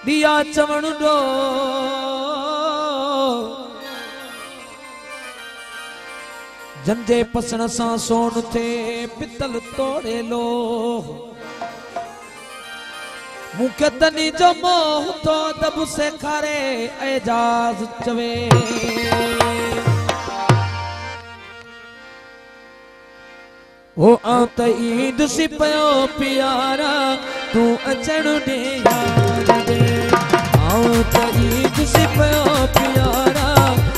दिया चवण डो जंजे पसण सा सोन थे पितल तोड़े लो मुखे तनी जो मोह तो दब से खारे एजाज चवे ओ आत ईद सी पयो प्यारा तू अचण दे यार दे आत ईद सी पयो प्यारा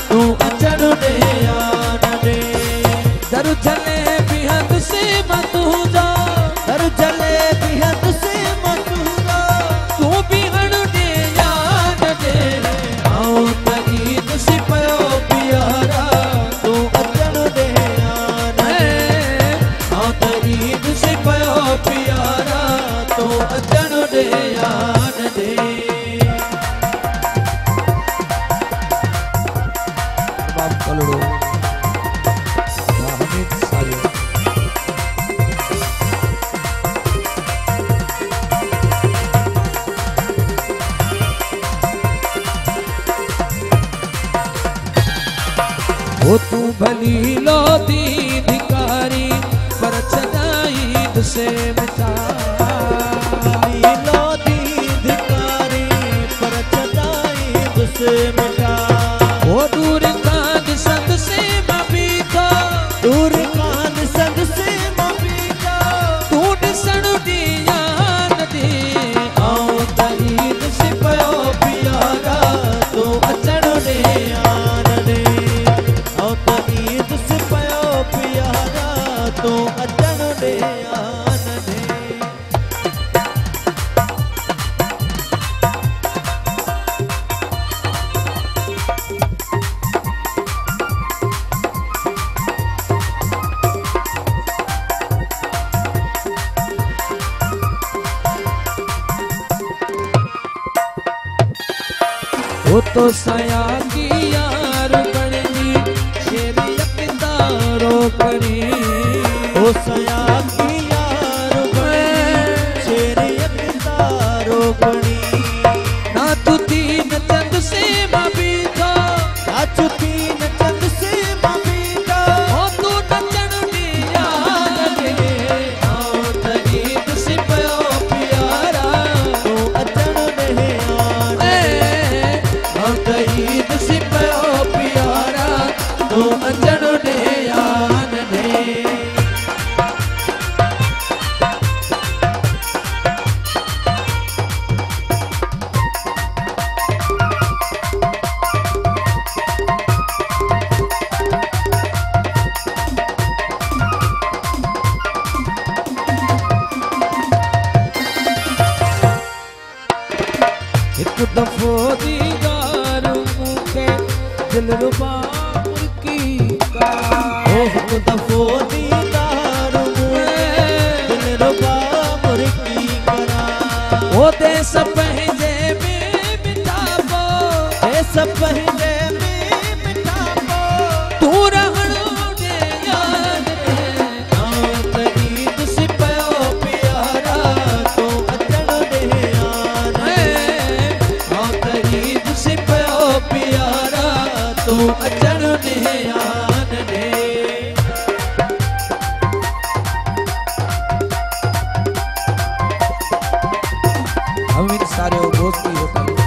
तू अचण दे यार दे दर चले बिहद से मत जा दर चले बिहद से मत जा तू बिहण दे यार दे आत ईद सी पयो प्यारा तू अचण दे यार दे आत ईद सी पयो प्यारा तू अचण दे यार दे बाप कलड़ो ओ तू भली लो दी धिकारी पर चदाईद से मिटा लो दी धिकारी पर चदाईद से मिटा ओ दूर कांद संग से मबीता दूर कांद संग से मबीता तू दिसण दी यान दे आओ तईद से पयो प्यारा तू अचण दे यान दे आओ तईद से पयो प्यारा तू अचण दे यान दे वो तो सया की यार बनी शेर यकदारो बनी ओ सया की यार बनी शेर यकदारो बनी ना तू तीन चंद से मबीता ना तू तीन चंद से मबीता ओ तू नचण दी यान दे आओ तईद से पयो प्यारा तू अचण दे यान आओ तईद से पयो प्यारा तू अचण दे यान दे एक दफो दीदार मुके दिल रुबा मुल्की का ओ दफो दीदार मुझे दिल रुबा मुर्की करा ओ देश पहजे में मिटाबो देश पहले में मिटाबो तू रहण दे याद दे आओ तईद से पयो प्यारा तू अचण दे यान आओ तईद से पयो प्यारा तू अचण दे यान दे हम इन सारे दोस्ती होता है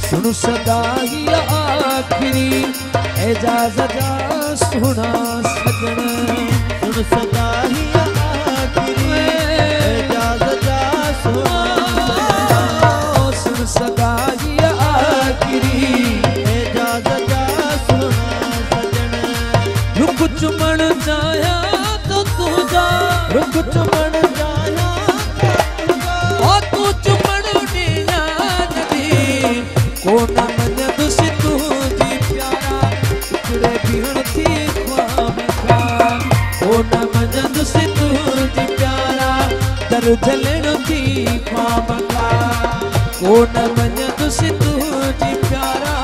सुन सदा ही आखिरी एजाज़त जा सुना सजन सुन सदा ही आखिरी इजाज़त जा सुना सुन सदा ही आखिरी इजाज़त जा सुना सजन रुख चुमण चाया तो तू जा रुख चुमण जाया ओ तू चुमण दी याद दी को न मन दुसी तू जी प्यारा टुकड़े बिहण थी ख्वाब का को न मन दुसी तू जी प्यारा दर झलण थी पापका कोन मञदुस तुझी प्यारा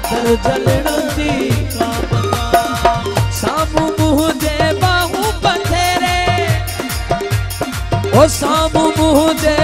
दर झलण थी पापका साम्हूं मुंहिंजे बाहूं पथेरे ओ साम्हूं मुंहिंजे